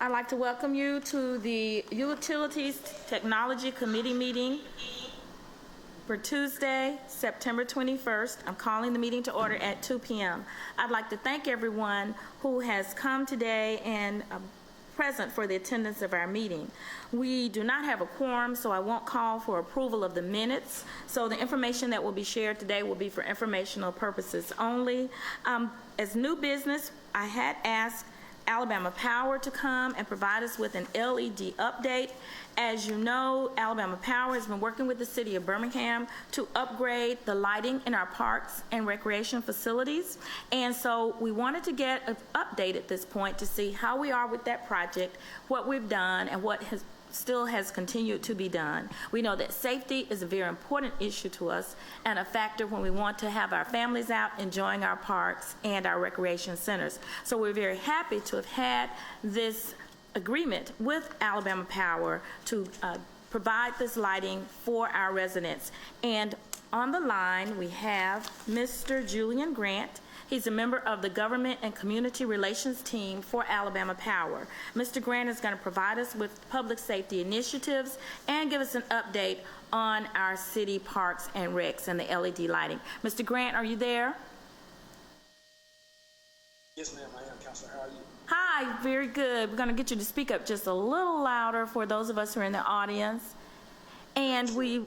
I'd like to welcome you to the Utilities Technology Committee meeting for Tuesday, September 21st. I'm calling the meeting to order at 2 p.m. I'd like to thank everyone who has come today and present for the attendance of our meeting. We do not have a quorum, so I won't call for approval of the minutes. So the information that will be shared today will be for informational purposes only. As new business, I had asked Alabama Power to come and provide us with an LED update. As you know, Alabama Power has been working with the City of Birmingham to upgrade the lighting in our parks and recreation facilities. And so we wanted to get an update at this point to see how we are with that project, what we've done, and what still has continued to be done. We know that safety is a very important issue to us and a factor when we want to have our families out enjoying our parks and our recreation centers. So we're very happy to have had this agreement with Alabama Power to provide this lighting for our residents. And on the line we have Mr. Julian Grant. He's a member of the Government and Community Relations team for Alabama Power. Mr. Grant is going to provide us with public safety initiatives and give us an update on our city parks and recs and the LED lighting. Mr. Grant, are you there? Yes, ma'am, I am, Counselor. How are you? Hi, very good. We're going to get you to speak up just a little louder for those of us who are in the audience. And we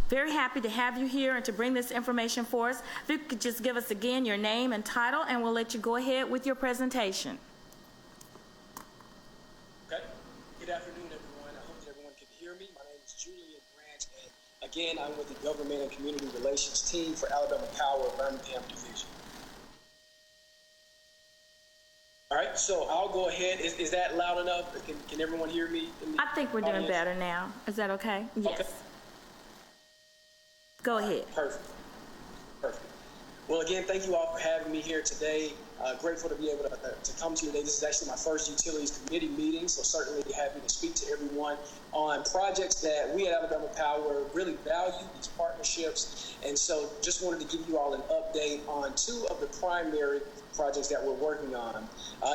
very happy to have you here and to bring this information for us. If you could just give us again your name and title, and we'll let you go ahead with your presentation. Okay. Good afternoon, everyone. I hope that everyone can hear me. My name is Julian Grant, and again, I'm with the Government and Community Relations team for Alabama Power Birmingham Division. All right, so I'll go ahead. Is that loud enough? Can everyone hear me? I think we're doing better now. Is that okay? Yes. Okay. Go ahead. Perfect. Well, again, thank you all for having me here today. Grateful to be able to come to you today. This is actually my first Utilities Committee meeting, so certainly happy to speak to everyone on projects that we at Alabama Power really value, these partnerships. And so just wanted to give you all an update on two of the primary projects that we're working on.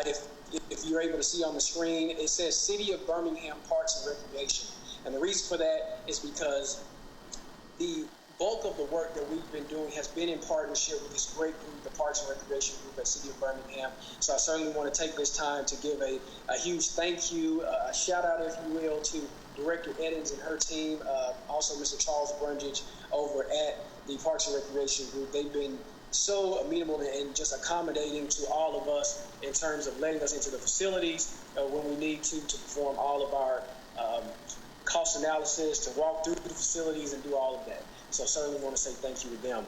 If you're able to see on the screen, it says City of Birmingham Parks and Recreation. And the reason for that is because the bulk of the work that we've been doing has been in partnership with this great group, the Parks and Recreation Group at City of Birmingham. So I certainly want to take this time to give a huge thank you, a shout out, if you will, to Director Eddins and her team, also Mr. Charles Brundage over at the Parks and Recreation Group. They've been so amenable and just accommodating to all of us in terms of letting us into the facilities when we need to perform all of our cost analysis, to walk through the facilities and do all of that. So certainly want to say thank you to them.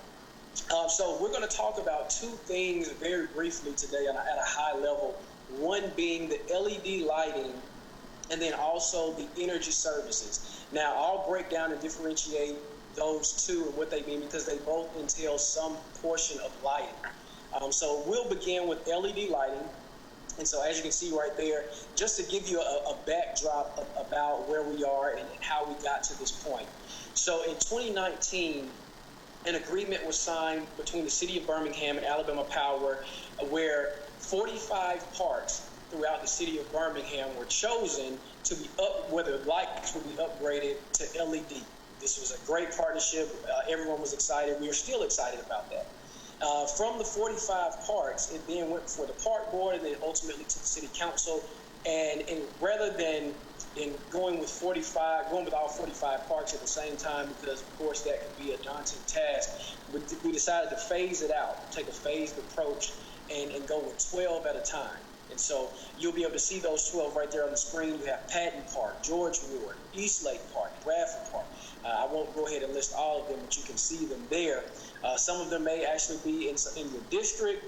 So we're going to talk about two things very briefly today at a high level. One being the LED lighting, and then also the energy services. Now, I'll break down and differentiate those two and what they mean because they both entail some portion of lighting. So we'll begin with LED lighting. And so as you can see right there, just to give you a backdrop about where we are and how we got to this point. So in 2019, an agreement was signed between the City of Birmingham and Alabama Power where 45 parks throughout the City of Birmingham were chosen to be whether lights would be upgraded to LED. This was a great partnership. Everyone was excited. We are still excited about that. From the 45 parks, it then went before the park board and then ultimately to the city council. And rather than going with all 45 parks at the same time, because of course that could be a daunting task, we decided to phase it out, take a phased approach, and go with 12 at a time. And so you'll be able to see those 12 right there on the screen. You have Patton Park, George Ward, Eastlake Park, Bradford Park. I won't go ahead and list all of them, but you can see them there. Some of them may actually be in your district.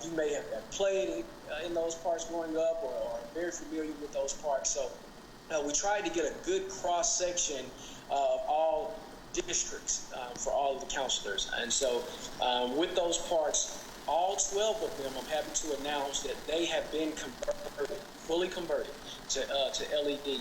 You may have played in those parks growing up or are very familiar with those parks. So we tried to get a good cross-section of all districts for all of the counselors. And so with those parks, all 12 of them, I'm happy to announce that they have been fully converted to LED.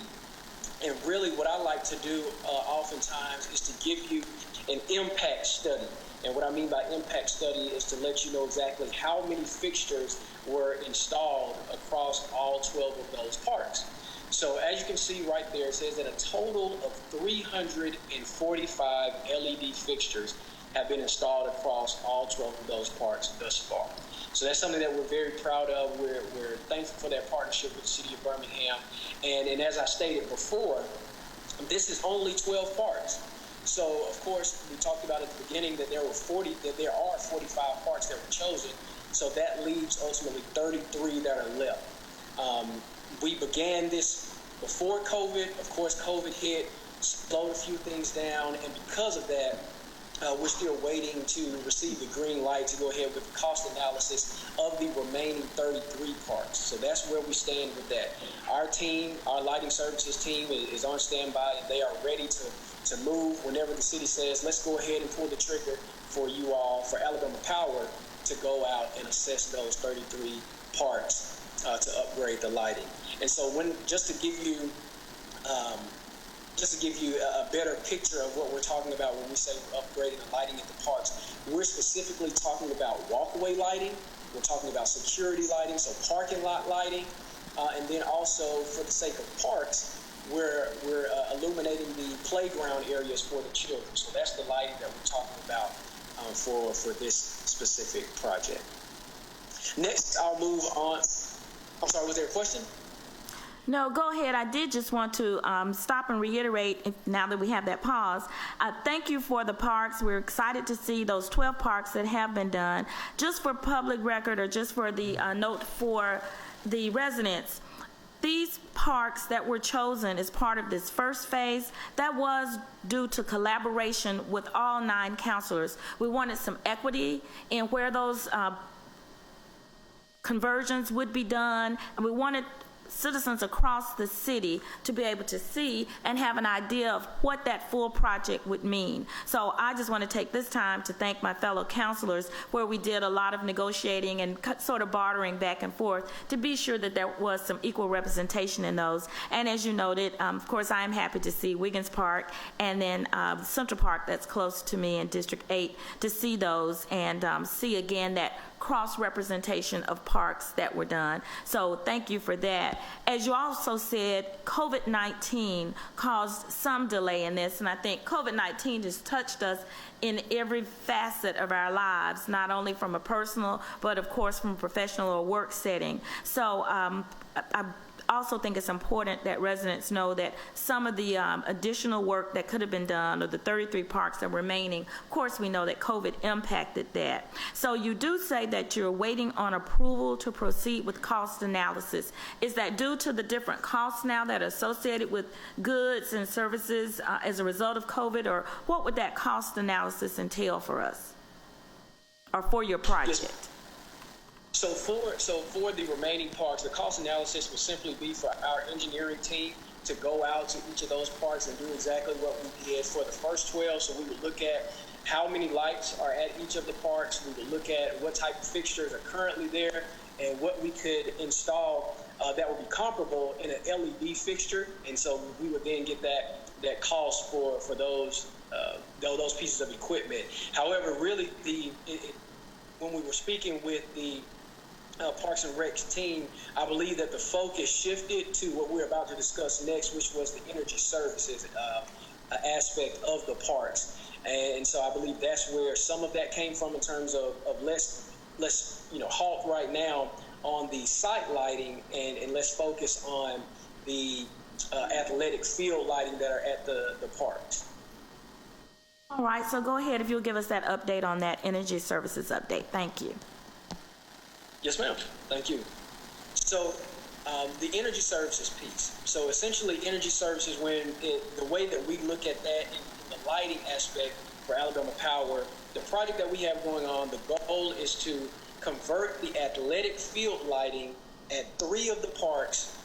And really what I like to do oftentimes is to give you an impact study And what I mean by impact study is to let you know exactly how many fixtures were installed across all 12 of those parks. So as you can see right there, it says that a total of 345 LED fixtures have been installed across all 12 of those parks thus far. So that's something that we're very proud of. We're thankful for that partnership with the City of Birmingham. And as I stated before, this is only 12 parks. So of course, we talked about at the beginning that there are 45 parks that were chosen. So that leaves ultimately 33 that are left. We began this before COVID. Of course, COVID hit, slowed a few things down, and because of that, we're still waiting to receive the green light to go ahead with the cost analysis of the remaining 33 parks. So that's where we stand with that. Our team, our lighting services team, is on standby, and they are ready to move whenever the city says, let's go ahead and pull the trigger for you all, for Alabama Power, to go out and assess those 33 parks to upgrade the lighting. And so just to give you a better picture of what we're talking about when we say we're upgrading the lighting at the parks, we're specifically talking about walkway lighting. We're talking about security lighting, so parking lot lighting, and then also for the sake of parks, we're illuminating the playground areas for the children. So that's the lighting that we're talking about for this specific project. Next, I'll move on. I'm sorry, was there a question? No, go ahead. I did just want to stop and reiterate, now that we have that pause, thank you for the parks. We're excited to see those 12 parks that have been done. Just for public record, or just for the note for the residents, these parks that were chosen as part of this first phase, that was due to collaboration with all 9 councilors. We wanted some equity in where those conversions would be done, and we wanted citizens across the city to be able to see and have an idea of what that full project would mean. So I just want to take this time to thank my fellow councilors, where we did a lot of negotiating and sort of bartering back and forth to be sure that there was some equal representation in those. And as you noted, of course, I am happy to see Wiggins Park and then Central Park, that's close to me in District 8, to see those and see again that cross-representation of parks that were done. So thank you for that. As you also said, COVID-19 caused some delay in this, and I think COVID-19 has touched us in every facet of our lives, not only from a personal, but of course from a professional or work setting. So I also think it's important that residents know that some of the additional work that could have been done, or the 33 parks that are remaining, of course we know that COVID impacted that. So you do say that you're waiting on approval to proceed with cost analysis. Is that due to the different costs now that are associated with goods and services as a result of COVID, or what would that cost analysis entail for us, or for your project? Yes. So for the remaining parks, the cost analysis will simply be for our engineering team to go out to each of those parks and do exactly what we did for the first 12. So we would look at how many lights are at each of the parks. We would look at what type of fixtures are currently there and what we could install that would be comparable in an LED fixture. And so we would then get that cost for those pieces of equipment. However, really when we were speaking with the Parks and Rec team, I believe that the focus shifted to what we're about to discuss next, which was the energy services aspect of the parks. And so I believe that's where some of that came from, in terms of let's halt right now on the site lighting and let's focus on the athletic field lighting that are at the parks. All right, so go ahead if you'll give us that update on that energy services update. Thank you. Yes, ma'am. Thank you. So the energy services piece. So essentially energy services, the way that we look at that in the lighting aspect for Alabama Power, the project that we have going on, the goal is to convert the athletic field lighting at 3 of the parks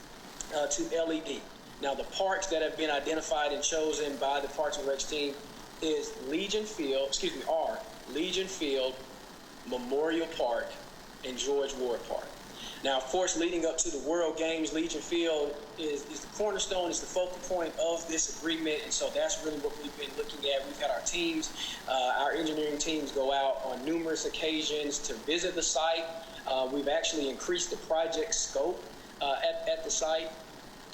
to LED. Now the parks that have been identified and chosen by the Parks and Rec team are Legion Field, Memorial Park, and George Ward Park. Now, of course, leading up to the World Games, Legion Field is the cornerstone, is the focal point of this agreement, and so that's really what we've been looking at. We've had our teams, our engineering teams go out on numerous occasions to visit the site. We've actually increased the project scope at the site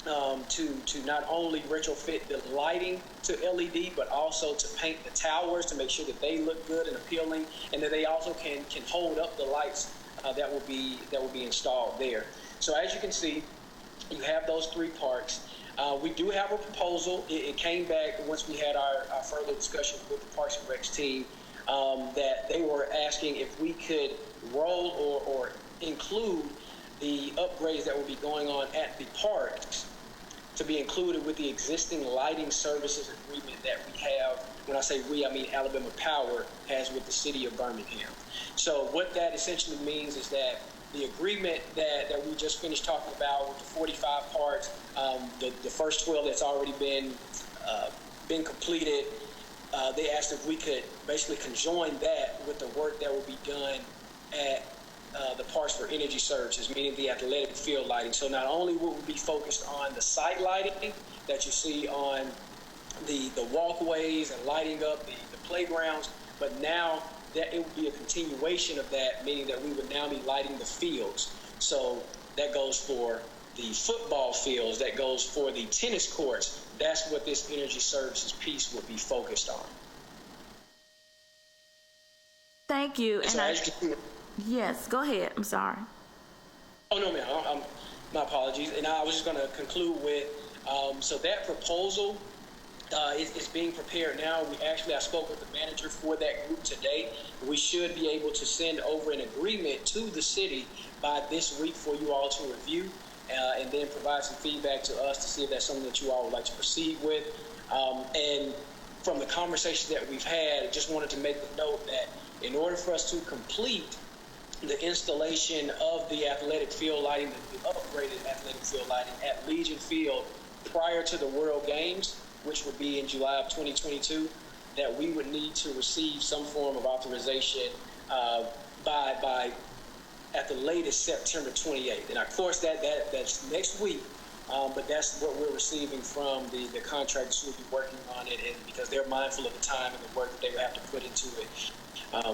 to not only retrofit the lighting to LED, but also to paint the towers to make sure that they look good and appealing, and that they also can hold up the lights that will be installed there. So as you can see, you have those three parks. We do have a proposal. It came back once we had our further discussion with the Parks and Recs team, that they were asking if we could roll or include the upgrades that will be going on at the parks to be included with the existing lighting services agreement that we have. When I say we, I mean Alabama Power has with the city of Birmingham. So what that essentially means is that the agreement that we just finished talking about with the 45 parks, the first 12 that's already been completed, they asked if we could basically conjoin that with the work that will be done at the Parks for Energy Services, meaning the athletic field lighting. So not only will we be focused on the site lighting that you see on the walkways and lighting up the playgrounds, but now that it will be a continuation of that, meaning that we would now be lighting the fields. So that goes for the football fields, that goes for the tennis courts. That's what this energy services piece would be focused on. Thank you. And so yes, go ahead. I'm sorry. Oh, no, ma'am. My apologies. And I was just going to conclude with, so that proposal is being prepared now. I spoke with the manager for that group today. We should be able to send over an agreement to the city by this week for you all to review, and then provide some feedback to us to see if that's something that you all would like to proceed with. And from the conversations that we've had, I just wanted to make the note that in order for us to complete the installation of the athletic field lighting, the upgraded athletic field lighting at Legion Field prior to the World Games, which would be in July of 2022, that we would need to receive some form of authorization by at the latest September 28th. And of course that's next week, but that's what we're receiving from the contractors who will be working on it, and because they're mindful of the time and the work that they would have to put into it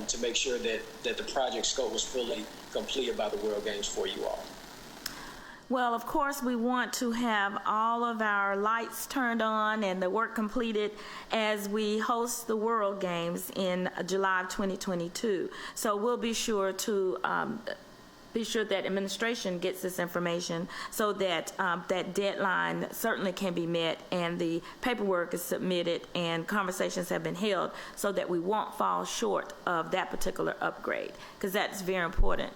to make sure that the project scope was fully completed by the World Games for you all. Well, of course, we want to have all of our lights turned on and the work completed as we host the World Games in July of 2022. So we'll be sure to be sure that administration gets this information so that that deadline certainly can be met and the paperwork is submitted and conversations have been held so that we won't fall short of that particular upgrade, because that's very important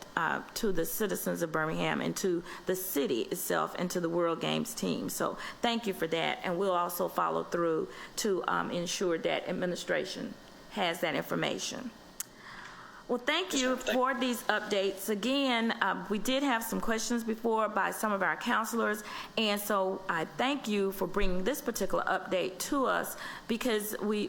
to the citizens of Birmingham and to the city itself and to the World Games team. So thank you for that, and we'll also follow through to ensure that administration has that information. Well, thank you for these updates. Again, we did have some questions before by some of our counselors, and so I thank you for bringing this particular update to us, because we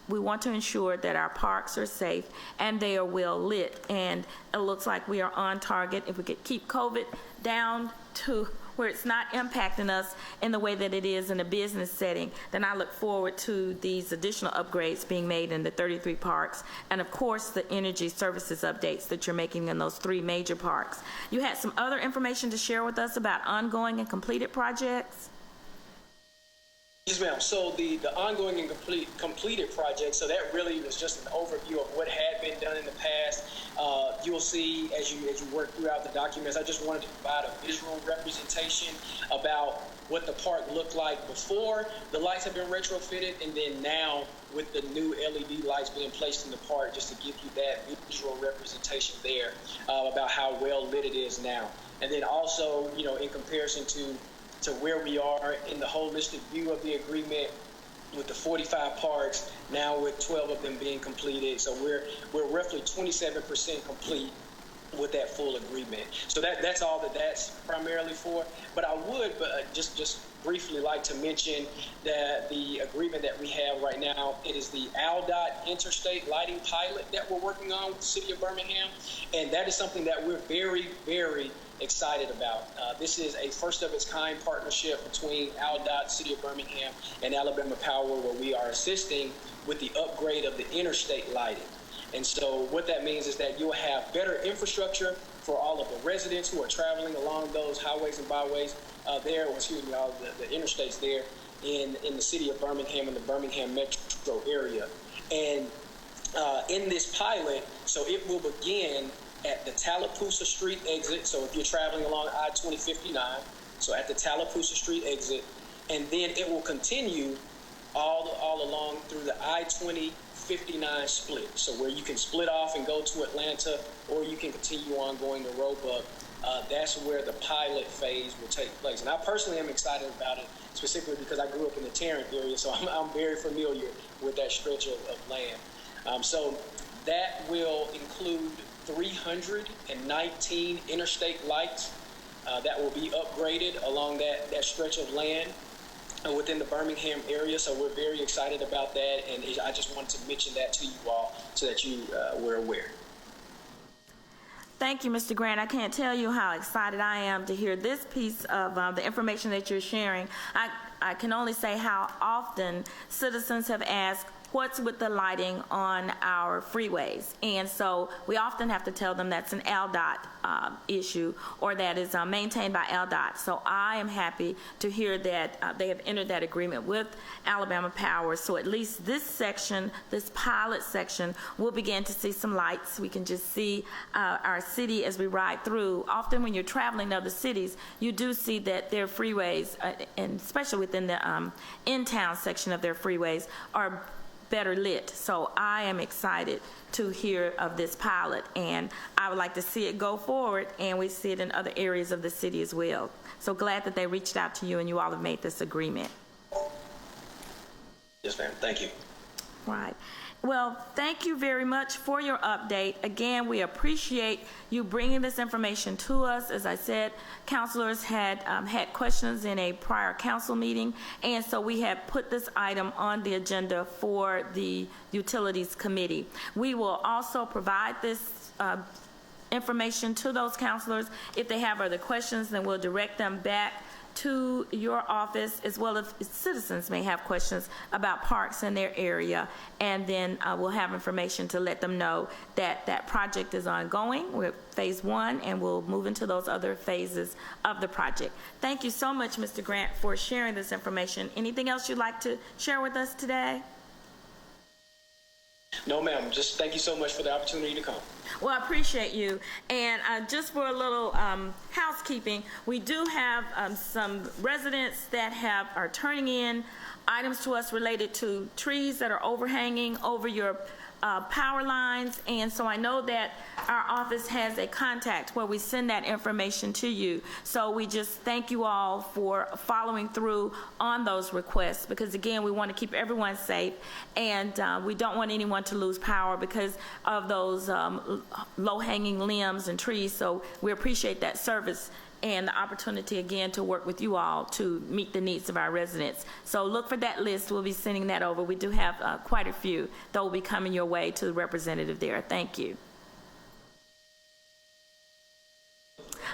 want to ensure that our parks are safe and they are well lit, and it looks like we are on target. If we could keep COVID down to where it's not impacting us in the way that it is in a business setting, then I look forward to these additional upgrades being made in the 33 parks, and of course the energy services updates that you're making in those 3 major parks. You had some other information to share with us about ongoing and completed projects? Yes, ma'am. So the ongoing and completed projects, so that really was just an overview of what had been done in the past. You'll see as you work throughout the documents, I just wanted to provide a visual representation about what the park looked like before the lights have been retrofitted, and then now with the new LED lights being placed in the park, just to give you that visual representation there about how well lit it is now. And then also, in comparison to where we are in the holistic view of the agreement with the 45 parks, now with 12 of them being completed. So we're roughly 27% complete with that full agreement. So that's all that's primarily for. But I would just briefly like to mention that the agreement that we have right now, it is the ALDOT interstate lighting pilot that we're working on with the city of Birmingham. And that is something that we're very, very excited about. This is a first of its kind partnership between ALDOT, City of Birmingham, and Alabama Power, where we are assisting with the upgrade of the interstate lighting. And so what that means is that you'll have better infrastructure for all of the residents who are traveling along those highways and byways all the interstates there in the city of Birmingham and the Birmingham metro area. And in this pilot, so it will begin at the Tallapoosa Street exit. So if you're traveling along I-2059, so at the Tallapoosa Street exit, and then it will continue all along through the I-2059 split. So where you can split off and go to Atlanta, or you can continue on going to Roebuck. That's where the pilot phase will take place. And I personally am excited about it, specifically because I grew up in the Tarrant area, so I'm very familiar with that stretch of land. So that will include 319 interstate lights that will be upgraded along that stretch of land within the Birmingham area. So we're very excited about that, and I just wanted to mention that to you all so that you were aware. Thank you, Mr. Grant. I can't tell you how excited I am to hear this piece of the information that you're sharing. I can only say how often citizens have asked, what's with the lighting on our freeways? And so we often have to tell them that's an ALDOT issue, or that is maintained by ALDOT. So I am happy to hear that they have entered that agreement with Alabama Power. So at least this section, this pilot section, we'll begin to see some lights. We can just see our city as we ride through. Often when you're traveling to other cities, you do see that their freeways, and especially within the in-town section of their freeways, are better lit. So I am excited to hear of this pilot, and I would like to see it go forward, and we see it in other areas of the city as well. So glad that they reached out to you and you all have made this agreement. Yes, ma'am. Thank you. Right. Well, thank you very much for your update. Again, we appreciate you bringing this information to us. As I said, councilors had questions in a prior council meeting, and so we have put this item on the agenda for the Utilities Committee. We will also provide this information to those councilors. If they have other questions, then we'll direct them back to your office, as well as citizens may have questions about parks in their area, and then we'll have information to let them know that that project is ongoing. We're at phase 1, and we'll move into those other phases of the project. Thank you so much, Mr. Grant, for sharing this information. Anything else you'd like to share with us today? No, ma'am. Just thank you so much for the opportunity to come. Well, I appreciate you. And just for a little housekeeping, we do have some residents that are turning in items to us related to trees that are overhanging over your power lines. And so I know that our office has a contact where we send that information to you. So we just thank you all for following through on those requests, because again, we want to keep everyone safe, and we don't want anyone to lose power because of those low-hanging limbs and trees. So we appreciate that service and the opportunity again to work with you all to meet the needs of our residents. So look for that list. We'll be sending that over. We do have quite a few that will be coming your way to the representative there. Thank you.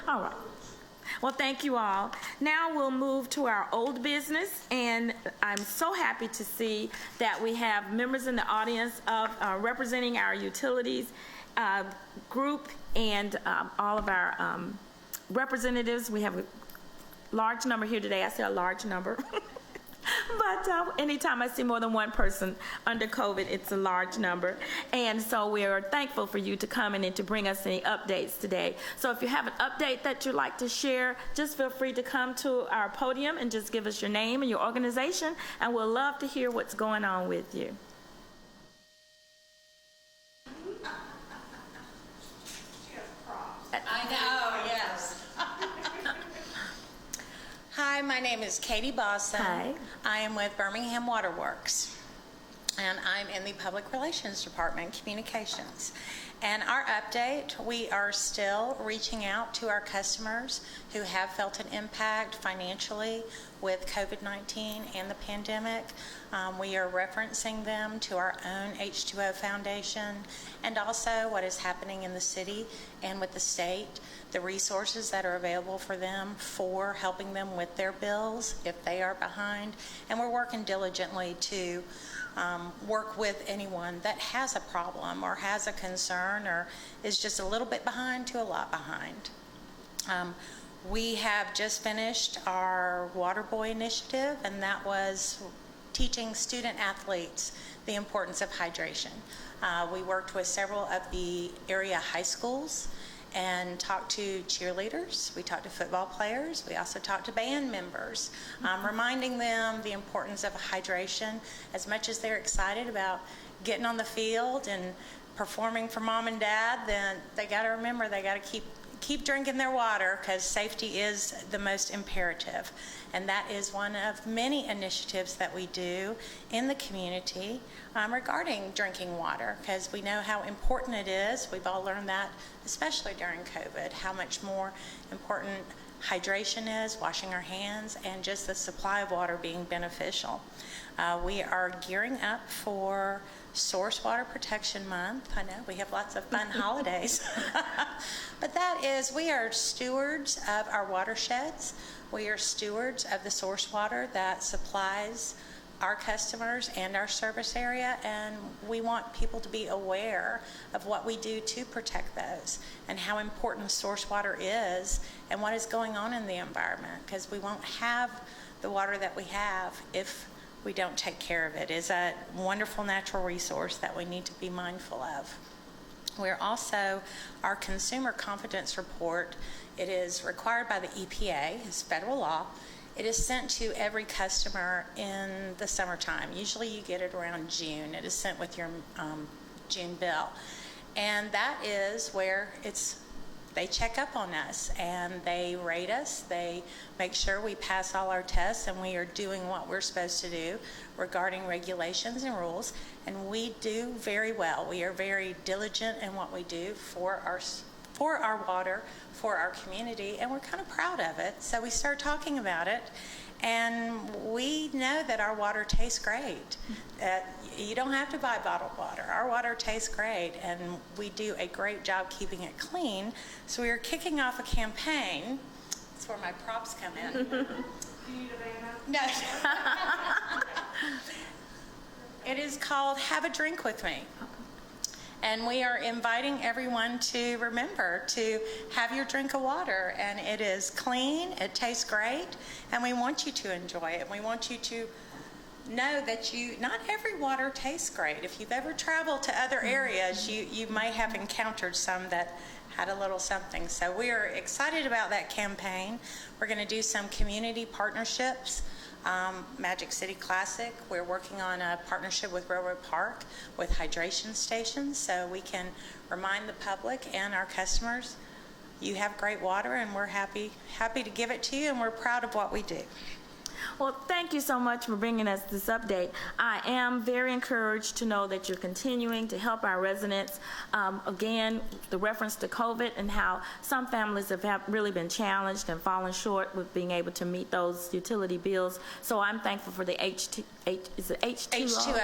All right. Well, thank you all. Now we'll move to our old business, and I'm so happy to see that we have members in the audience of representing our utilities group and all of our representatives. We have a large number here today. I say a large number. But anytime I see more than one person under COVID, it's a large number. And so we are thankful for you to come in and to bring us any updates today. So if you have an update that you'd like to share, just feel free to come to our podium and just give us your name and your organization, and we'll love to hear what's going on with you. I know, yes. Hi, my name is Katie Bosson. Hi. I am with Birmingham Waterworks, and I'm in the Public Relations Department, Communications. And our update, we are still reaching out to our customers who have felt an impact financially with COVID-19 and the pandemic. We are referencing them to our own H2O Foundation and also what is happening in the city and with the state, the resources that are available for them for helping them with their bills if they are behind. And we're working diligently to work with anyone that has a problem or has a concern or is just a little bit behind to a lot behind. We have just finished our Water Boy initiative, and that was teaching student athletes the importance of hydration. We worked with several of the area high schools and talked to cheerleaders. We talked to football players. We also talked to band members, reminding them the importance of hydration. As much as they're excited about getting on the field and performing for mom and dad, then they got to remember they got to keep drinking their water, because safety is the most imperative. And that is one of many initiatives that we do in the community regarding drinking water, because we know how important it is. We've all learned that, especially during COVID, how much more important hydration is, washing our hands, and just the supply of water being beneficial. We are gearing up for Source Water Protection Month. I know we have lots of fun holidays. But that is, we are stewards of our watersheds. We are stewards of the source water that supplies our customers and our service area, and we want people to be aware of what we do to protect those and how important source water is and what is going on in the environment, because we won't have the water that we have if we don't take care of it. It's a wonderful natural resource that we need to be mindful of. We're also, our Consumer Confidence Report, it is required by the EPA, it's federal law. It is sent to every customer in the summertime. Usually you get it around June. It is sent with your June bill. And that is where they check up on us and they rate us. They make sure we pass all our tests and we are doing what we're supposed to do regarding regulations and rules. And we do very well. We are very diligent in what we do for our water, for our community, and we're kind of proud of it. So we start talking about it, and we know that our water tastes great. You don't have to buy bottled water. Our water tastes great, and we do a great job keeping it clean. So we are kicking off a campaign. That's where my props come in. Do you need a banner? No. It is called Have a Drink With Me. And we are inviting everyone to remember to have your drink of water. And it is clean, it tastes great, and we want you to enjoy it. We want you to know that not every water tastes great. If you've ever traveled to other areas, you may have encountered some that had a little something. So we are excited about that campaign. We're going to do some community partnerships. Magic City Classic, we're working on a partnership with Railroad Park with hydration stations, so we can remind the public and our customers you have great water, and we're happy to give it to you, and we're proud of what we do. Well, thank you so much for bringing us this update. I am very encouraged to know that you're continuing to help our residents. Again, the reference to COVID and how some families have really been challenged and fallen short with being able to meet those utility bills. So I'm thankful for the H2O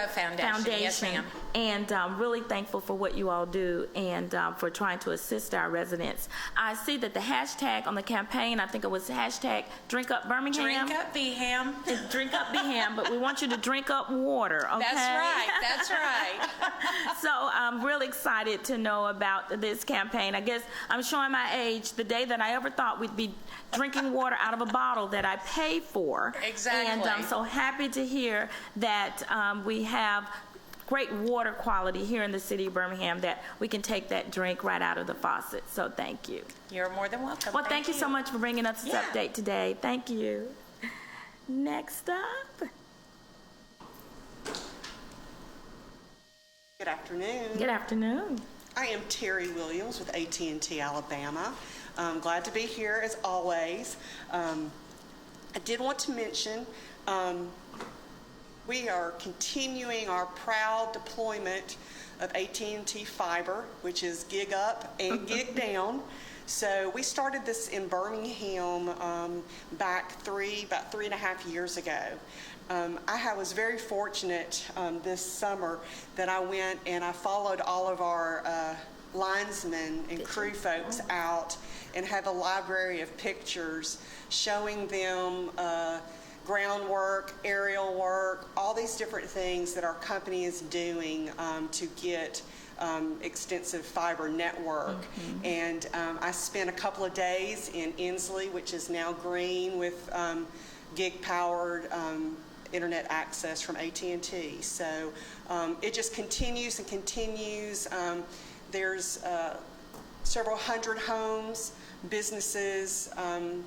Foundation. Yes, ma'am. And really thankful for what you all do and for trying to assist our residents. I see that the hashtag on the campaign, I think it was hashtag Drink Up Birmingham. Drink Up Beham. Drink up Beham, but we want you to drink up water, okay? That's right. So I'm really excited to know about this campaign. I guess I'm showing my age, the day that I ever thought we'd be drinking water out of a bottle that I pay for. Exactly. And I'm so happy to hear that we have great water quality here in the city of Birmingham, that we can take that drink right out of the faucet. So thank you. You're more than welcome. Well, thank you so much for bringing us this update today. Thank you. Next up. Good afternoon. Good afternoon. I am Terry Williams with AT&T Alabama. I'm glad to be here as always. I did want to mention we are continuing our proud deployment of AT&T Fiber, which is gig up and gig down. So we started this in Birmingham back about 3.5 years ago. I was very fortunate this summer that I went and I followed all of our linesmen and crew folks out and have a library of pictures showing them groundwork, aerial work, all these different things that our company is doing to get extensive fiber network. And I spent a couple of days in Inslee, which is now green, with gig-powered internet access from AT&T. So it just continues and continues. There's several hundred homes, businesses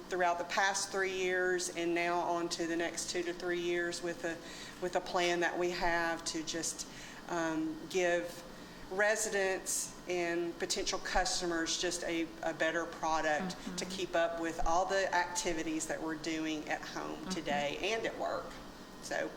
throughout the past 3 years, and now on to the next 2 to 3 years with a plan that we have to just give residents and potential customers just a better product to keep up with all the activities that we're doing at home today and at work. So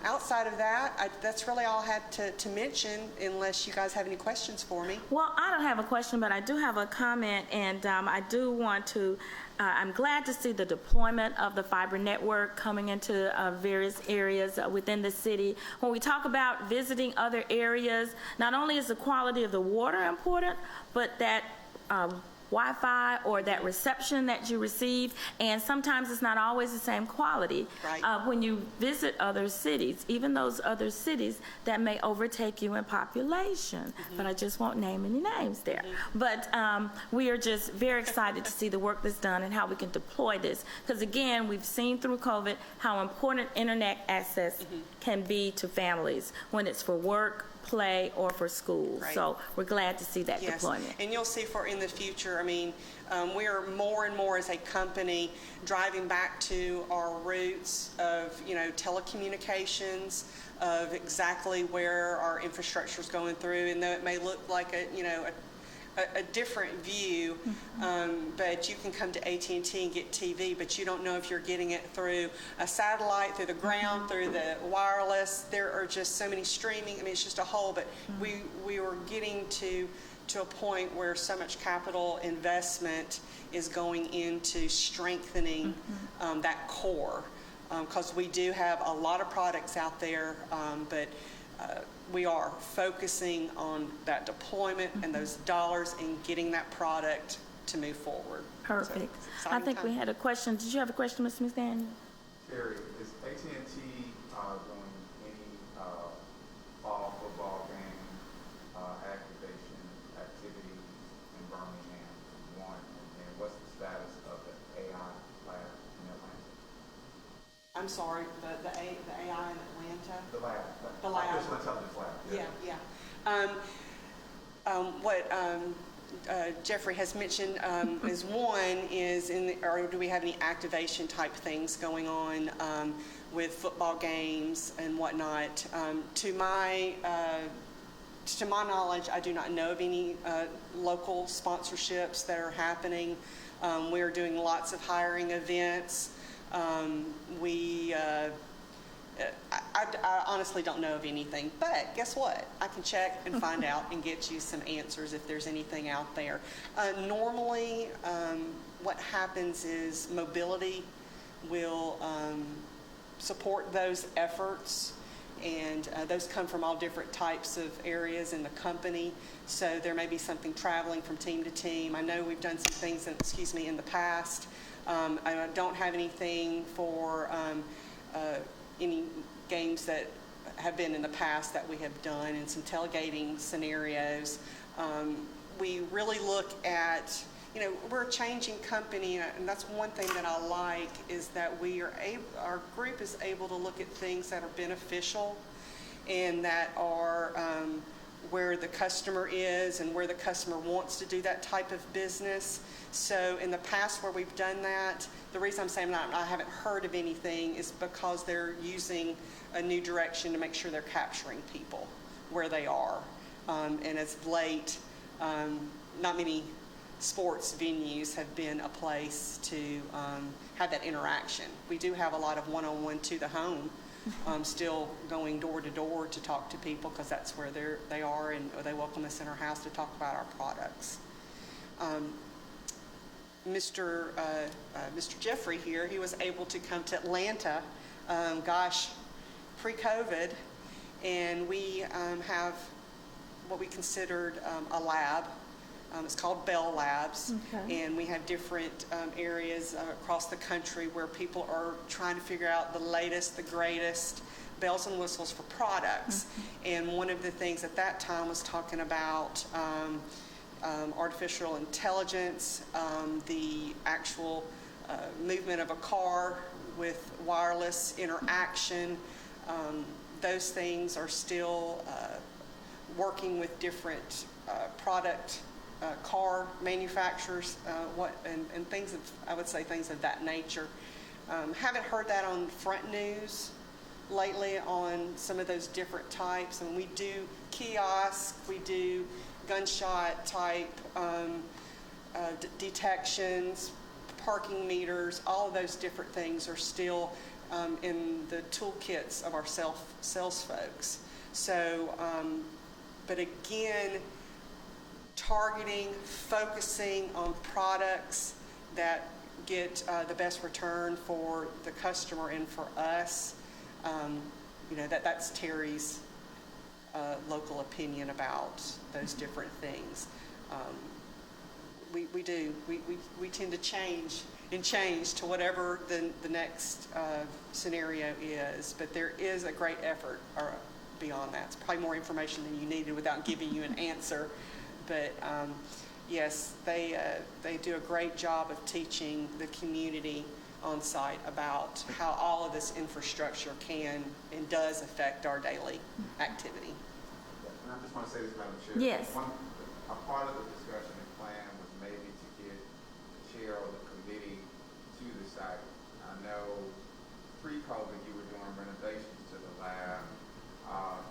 outside of that, that's really all I had to mention, unless you guys have any questions for me. Well, I don't have a question, but I do have a comment, and I do want to, I'm glad to see the deployment of the fiber network coming into various areas within the city. When we talk about visiting other areas, not only is the quality of the water important, but that Wi-Fi or that reception that you receive, and sometimes it's not always the same quality. Right. When you visit other cities, even those other cities that may overtake you in population, but I just won't name any names there. But we are just very excited to see the work that's done and how we can deploy this, because again, we've seen through COVID how important internet access can be to families when it's for work, play, or for school. Right. So we're glad to see that deployment. And you'll see for in the future, I mean, we are more and more as a company driving back to our roots of, telecommunications, of exactly where our infrastructure is going through. And though it may look like a different view, but you can come to AT&T and get TV, but you don't know if you're getting it through a satellite, through the ground, through the wireless. There are just so many streaming. I mean, it's just a whole, but we were getting to a point where so much capital investment is going into strengthening that core, because we do have a lot of products out there, but we are focusing on that deployment and those dollars and getting that product to move forward. Perfect. So, I think we had a question. Did you have a question, Mr. McDaniel? Terry, is AT&T doing any fall football game activation activity in Birmingham? One, and what's the status of the AI lab in Atlanta? I'm sorry, the AI in Atlanta? The lab. The lab. Artificial intelligence lab. What Jeffrey has mentioned is one is or do we have any activation type things going on with football games and whatnot? To my knowledge, I do not know of any local sponsorships that are happening. We are doing lots of hiring events. I honestly don't know of anything, but guess what? I can check and find out and get you some answers if there's anything out there. Normally, what happens is Mobility will support those efforts, and those come from all different types of areas in the company. So there may be something traveling from team to team. I know we've done some things, in the past. I don't have anything for any games that have been in the past that we have done, and some tailgating scenarios. We really look at, we're a changing company, and that's one thing that I like, is that our group is able to look at things that are beneficial and that are where the customer is and where the customer wants to do that type of business. So in the past where we've done that, the reason I'm saying I haven't heard of anything is because they're using a new direction to make sure they're capturing people where they are. And as of late, not many sports venues have been a place to have that interaction. We do have a lot of one-on-one to the home still going door to door to talk to people because that's where they are, and or they welcome us in our house to talk about our products. Mr. Jeffrey here, he was able to come to Atlanta, pre-COVID, and we have what we considered a lab. It's called Bell Labs, Okay. and we have different areas across the country where people are trying to figure out the latest, the greatest bells and whistles for products. And one of the things at that time was talking about artificial intelligence, the actual movement of a car with wireless interaction. Those things are still working with different car manufacturers, and things of, I would say, things of that nature. Haven't heard that on front news lately on some of those different types. And we do kiosks, we do gunshot type detections, parking meters, all of those different things are still in the toolkits of our sales folks. So, but again, targeting, focusing on products that get the best return for the customer and for us. That's Terry's local opinion about those different things. We tend to change to whatever the next scenario is, but there is a great effort beyond that. It's probably more information than you needed without giving you an answer, but yes, they do a great job of teaching the community on site about how all of this infrastructure can and does affect our daily activity. And I just want to say this, Madam Chair. Yes. A part of the discussion and plan was maybe to get the chair of the committee to the site. I know pre-COVID you were doing renovations to the lab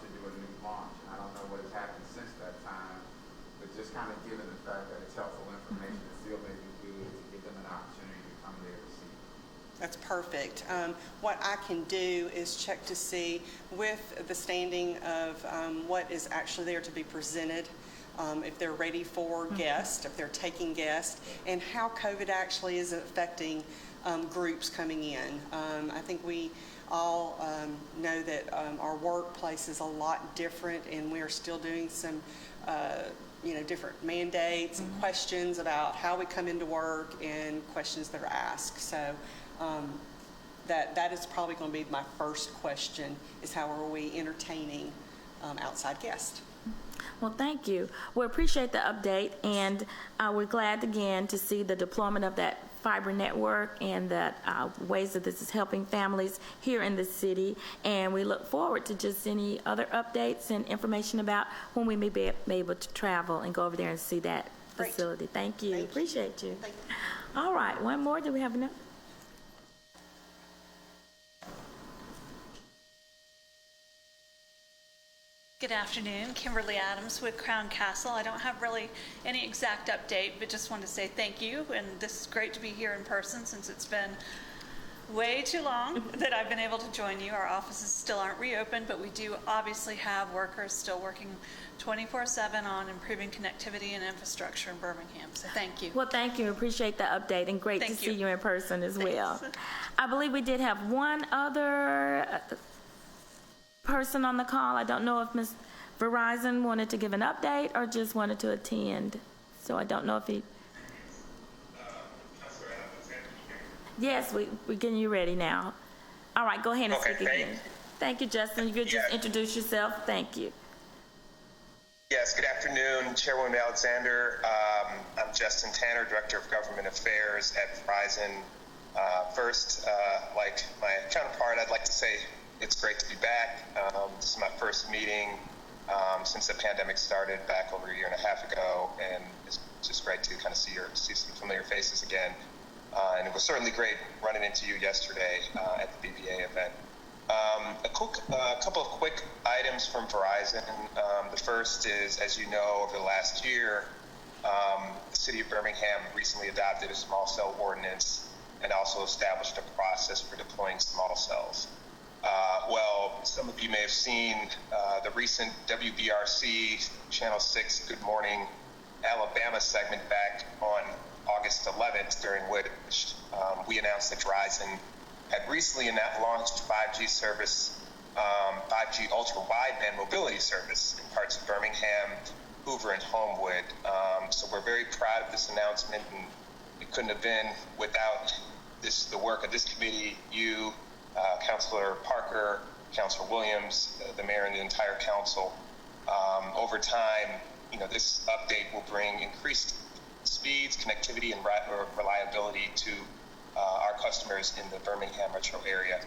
to do a new launch. I don't know what has happened since that time, but just kind of given the fact that it's helpful information, it still may be good to give them an opportunity to come there to see. That's perfect. What I can do is check to see with the standing of what is actually there to be presented, if they're ready for guests, if they're taking guests, and how COVID actually is affecting groups coming in. I think we all know that our workplace is a lot different, and we are still doing some different mandates and questions about how we come into work and questions that are asked. So that is probably going to be my first question, is how are we entertaining outside guests? Well, thank you. We appreciate the update, and we're glad again to see the deployment of that fiber network and that ways that this is helping families here in the city. And we look forward to just any other updates and information about when we may be able to travel and go over there and see that Great. facility. Thank you. Appreciate you. Thank you. All right, one more. Do we have enough? Good afternoon, Kimberly Adams with Crown Castle. I don't have really any exact update, but just want to say thank you, and this is great to be here in person since it's been way too long that I've been able to join you. Our offices still aren't reopened, but we do obviously have workers still working 24/7 on improving connectivity and infrastructure in Birmingham, so thank you. Well, thank you. Appreciate the update, and great to Thank see you. you in person as well. Thanks. I believe we did have one other person on the call. I don't know if Ms. Verizon wanted to give an update or just wanted to attend. So I don't know if he... Yes, we're getting you ready now. All right, go ahead and speak again. Thank you, Justin. You could just introduce yourself. Thank you. Yes, good afternoon, Chairwoman Alexander. I'm Justin Tanner, Director of Government Affairs at Verizon. First, like my counterpart, I'd like to say it's great to be back. This is my first meeting since the pandemic started back over a year and a half ago, and it's just great to kind of see some familiar faces again. And it was certainly great running into you yesterday at the BBA event. A couple of quick items from Verizon. The first is, as you know, over the last year, the city of Birmingham recently adopted a small cell ordinance and also established a process for deploying small cells. Well, some of you may have seen the recent WBRC Channel 6 Good Morning Alabama segment back on August 11th, during which we announced that Verizon had recently launched 5G service, 5G ultra-wideband mobility service in parts of Birmingham, Hoover, and Homewood. So we're very proud of this announcement, and it couldn't have been without the work of this committee, you, Councilor Parker, Councilor Williams, the mayor, and the entire council. Over time, this update will bring increased speeds, connectivity, and reliability to our customers in the Birmingham metro area.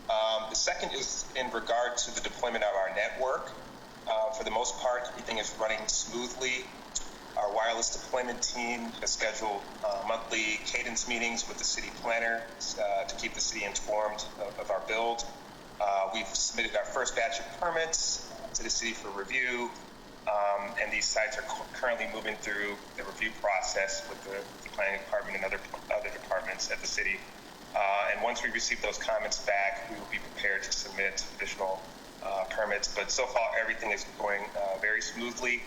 The second is in regard to the deployment of our network. For the most part, everything is running smoothly. Our wireless deployment team has scheduled monthly cadence meetings with the city planner to keep the city informed of our build. We've submitted our first batch of permits to the city for review, and these sites are currently moving through the review process with the planning department and other departments at the city. And once we receive those comments back, we will be prepared to submit additional permits. But so far, everything is going very smoothly.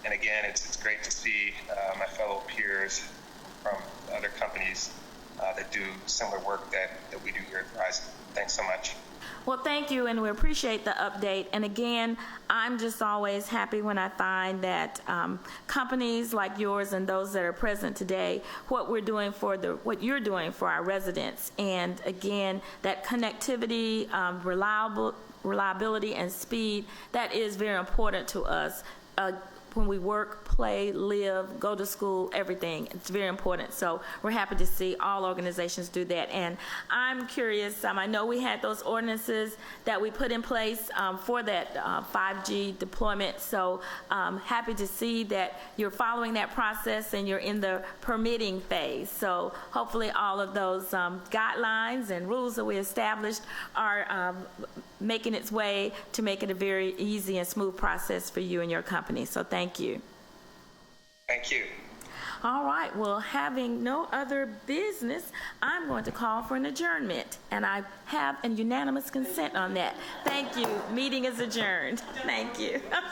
And again, it's great to see my fellow peers from other companies that do similar work that we do here at Verizon. Thanks so much. Well, thank you, and we appreciate the update. And again, I'm just always happy when I find that companies like yours and those that are present today, what you're doing for our residents. And again, that connectivity, reliability, and speed, that is very important to us. When we work, play, live, go to school, everything. It's very important. So we're happy to see all organizations do that. And I'm curious, I know we had those ordinances that we put in place for that 5G deployment. So happy to see that you're following that process and you're in the permitting phase. So hopefully all of those guidelines and rules that we established are making its way to make it a very easy and smooth process for you and your company. So thank you. Thank you. All right. Well, having no other business, I'm going to call for an adjournment. And I have a unanimous consent on that. Thank you. Meeting is adjourned. Thank you.